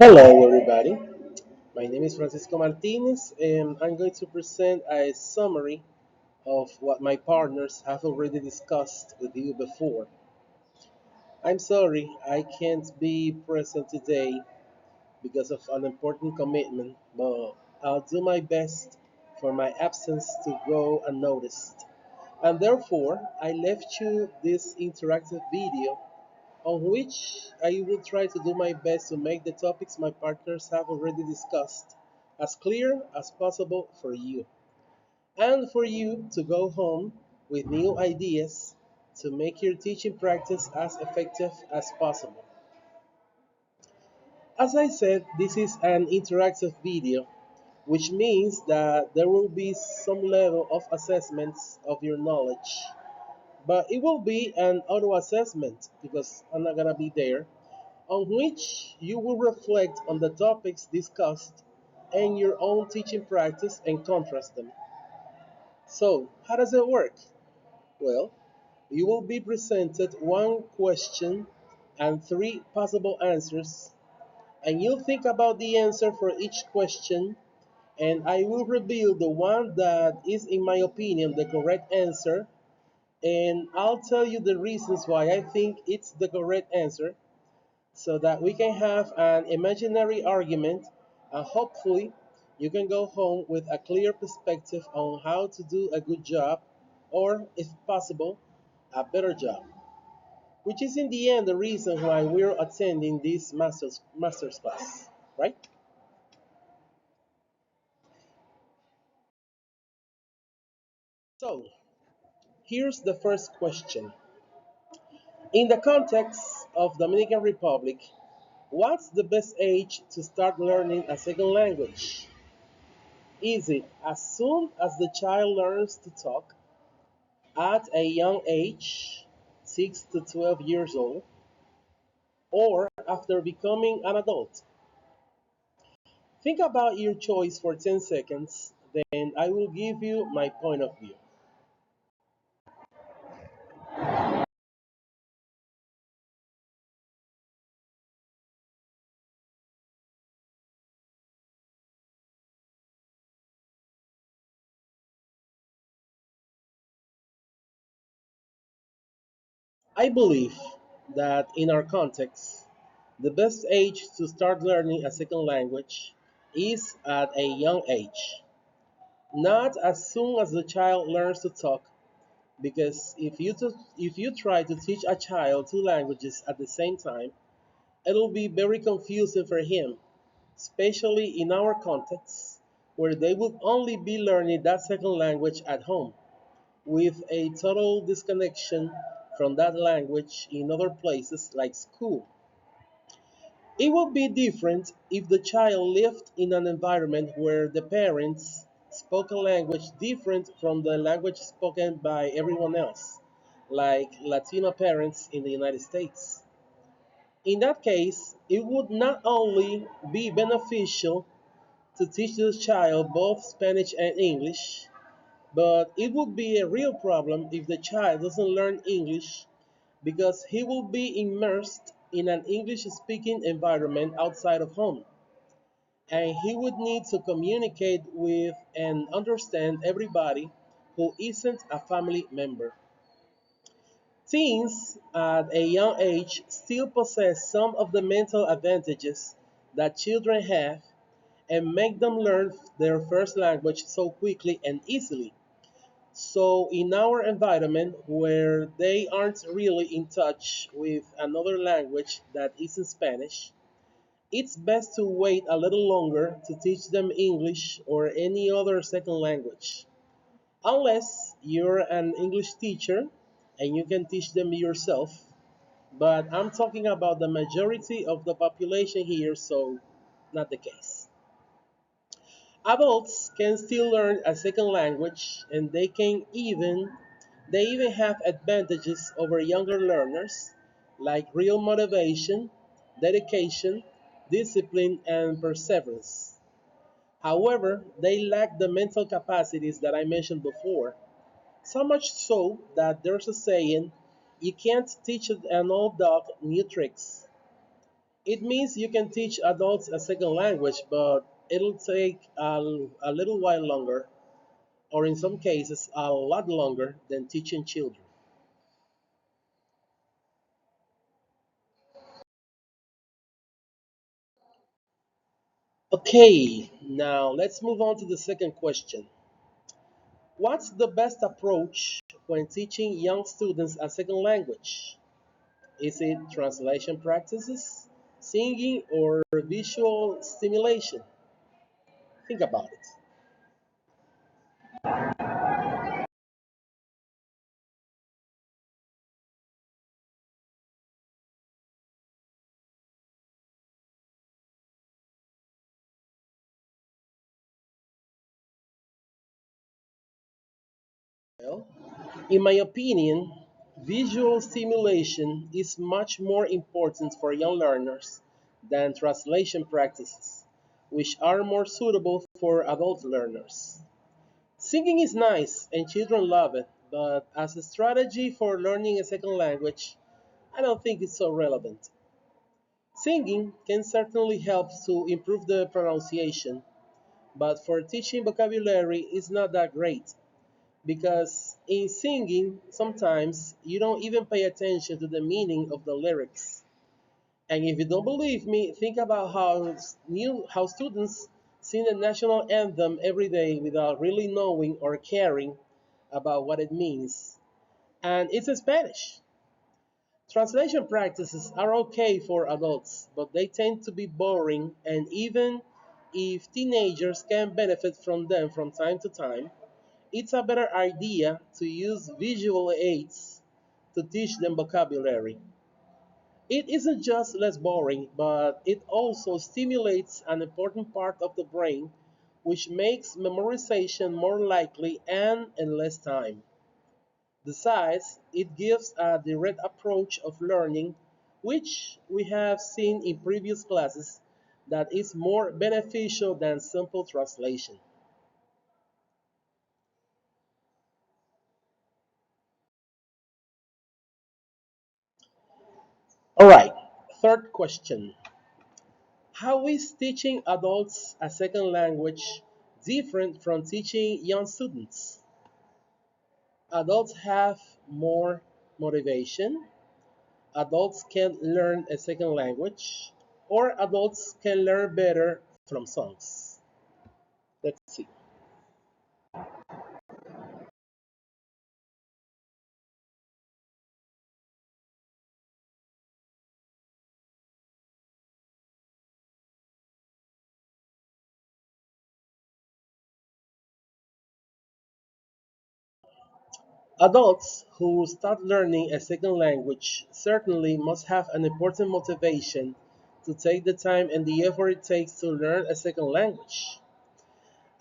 Hello, everybody. My name is Francisco Martinez, and I'm going to present a summary of what my partners have already discussed with you before. I'm sorry I can't be present today because of an important commitment, but I'll do my best for my absence to go unnoticed. And therefore, I left you this interactive video on which I will try to do my best to make the topics my partners have already discussed as clear as possible for you, and for you to go home with new ideas to make your teaching practice as effective as possible. As I said, this is an interactive video, which means that there will be some level of assessments of your knowledge, but it will be an auto assessment because I'm not gonna be there on which you will reflect on the topics discussed and your own teaching practice and contrast them. So, how does it work? Well, you will be presented one question and three possible answers, and you'll think about the answer for each question, and I will reveal the one that is, in my opinion, the correct answer, and I'll tell you the reasons why I think it's the correct answer so that we can have an imaginary argument and hopefully you can go home with a clear perspective on how to do a good job or, if possible, a better job, which is in the end the reason why we're attending this master's class, right? So, here's the first question. In the context of Dominican Republic, what's the best age to start learning a second language? Is it as soon as the child learns to talk at a young age, 6 to 12 years old, or after becoming an adult? Think about your choice for 10 seconds, then I will give you my point of view. I believe that in our context, the best age to start learning a second language is at a young age, not as soon as the child learns to talk. Because if you try to teach a child two languages at the same time, it'll be very confusing for him, especially in our context, where they will only be learning that second language at home, with a total disconnection from that language in other places like school. It would be different if the child lived in an environment where the parents spoke a language different from the language spoken by everyone else, like Latino parents in the United States. In that case, it would not only be beneficial to teach the child both Spanish and English, but it would be a real problem if the child doesn't learn English because he will be immersed in an English speaking environment outside of home, and he would need to communicate with and understand everybody who isn't a family member. Teens at a young age still possess some of the mental advantages that children have and make them learn their first language so quickly and easily. So, in our environment where they aren't really in touch with another language that isn't Spanish, it's best to wait a little longer to teach them English or any other second language. Unless you're an English teacher and you can teach them yourself, but I'm talking about the majority of the population here, so not the case. Adults can still learn a second language and they even have advantages over younger learners like real motivation, dedication, discipline, and perseverance. However, they lack the mental capacities that I mentioned before, so much so that there's a saying, you can't teach an old dog new tricks. It means you can teach adults a second language, but it'll take a little while longer, or in some cases, a lot longer than teaching children. Okay, now let's move on to the second question. What's the best approach when teaching young students a second language? Is it translation practices, singing, or visual stimulation? Think about it. Well, in my opinion, visual stimulation is much more important for young learners than translation practices, which are more suitable for adult learners. Singing is nice and children love it, but as a strategy for learning a second language, I don't think it's so relevant. Singing can certainly help to improve the pronunciation, but for teaching vocabulary, it's not that great because in singing, sometimes you don't even pay attention to the meaning of the lyrics. And if you don't believe me, think about how students sing the national anthem every day without really knowing or caring about what it means. And it's in Spanish. Translation practices are okay for adults, but they tend to be boring, and even if teenagers can benefit from them from time to time, it's a better idea to use visual aids to teach them vocabulary. It isn't just less boring, but it also stimulates an important part of the brain, which makes memorization more likely and in less time. Besides, it gives a direct approach of learning, which we have seen in previous classes that is more beneficial than simple translation. All right, third question. How is teaching adults a second language different from teaching young students? Adults have more motivation, adults can learn a second language, or adults can learn better from songs. Let's see. Adults who start learning a second language certainly must have an important motivation to take the time and the effort it takes to learn a second language.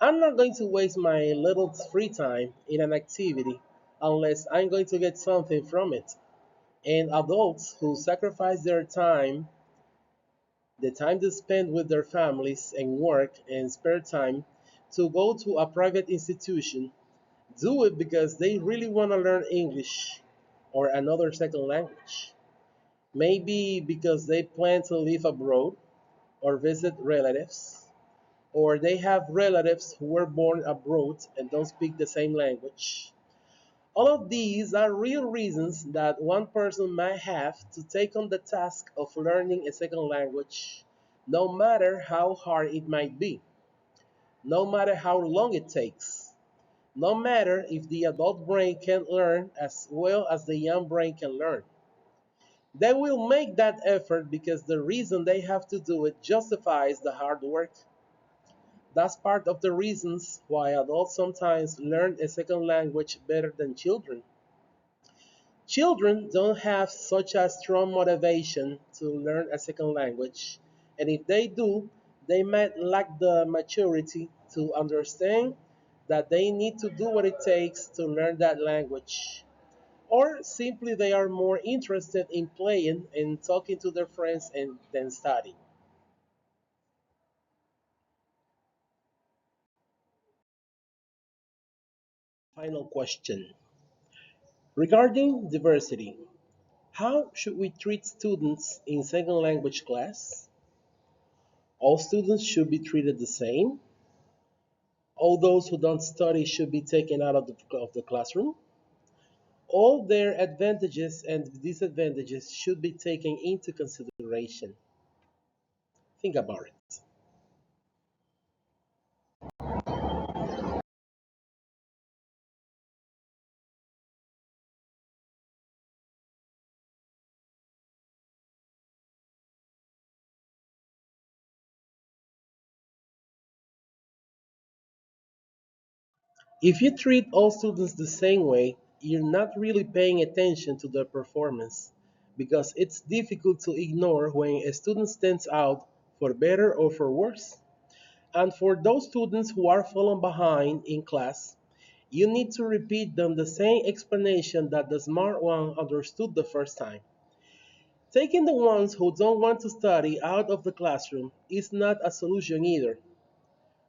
I'm not going to waste my little free time in an activity unless I'm going to get something from it. And adults who sacrifice their time, the time they spend with their families and work and spare time, to go to a private institution, do it because they really want to learn English or another second language. Maybe because they plan to live abroad or visit relatives, or they have relatives who were born abroad and don't speak the same language. All of these are real reasons that one person might have to take on the task of learning a second language, no matter how hard it might be, no matter how long it takes, no matter if the adult brain can't learn as well as the young brain can learn. They will make that effort because the reason they have to do it justifies the hard work. That's part of the reasons why adults sometimes learn a second language better than children. Children don't have such a strong motivation to learn a second language, and if they do, they might lack the maturity to understand that they need to do what it takes to learn that language. Or simply they are more interested in playing and talking to their friends and than studying. Final question. Regarding diversity, How should we treat students in second language class? All students should be treated the same. All those who don't study should be taken out of the classroom. All their advantages and disadvantages should be taken into consideration. Think about it. If you treat all students the same way, you're not really paying attention to their performance because it's difficult to ignore when a student stands out for better or for worse. And for those students who are falling behind in class, you need to repeat them the same explanation that the smart one understood the first time. Taking the ones who don't want to study out of the classroom is not a solution either.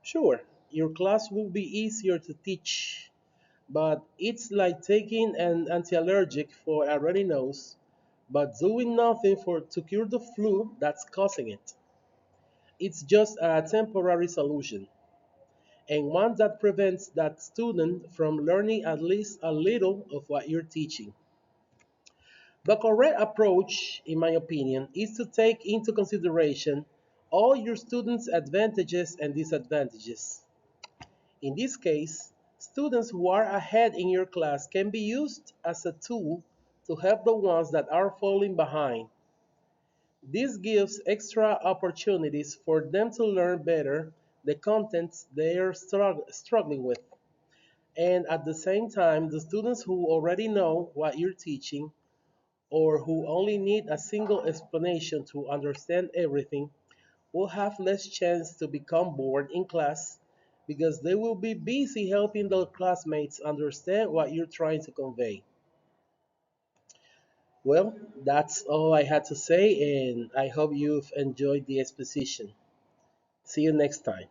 Sure, your class will be easier to teach, but it's like taking an antiallergic for a runny nose, but doing nothing to cure the flu that's causing it. It's just a temporary solution, and one that prevents that student from learning at least a little of what you're teaching. The correct approach, in my opinion, is to take into consideration all your students' advantages and disadvantages. In this case, students who are ahead in your class can be used as a tool to help the ones that are falling behind. This gives extra opportunities for them to learn better the contents they are struggling with. And at the same time, the students who already know what you're teaching or who only need a single explanation to understand everything will have less chance to become bored in class because they will be busy helping their classmates understand what you're trying to convey. Well, that's all I had to say, and I hope you've enjoyed the exposition. See you next time.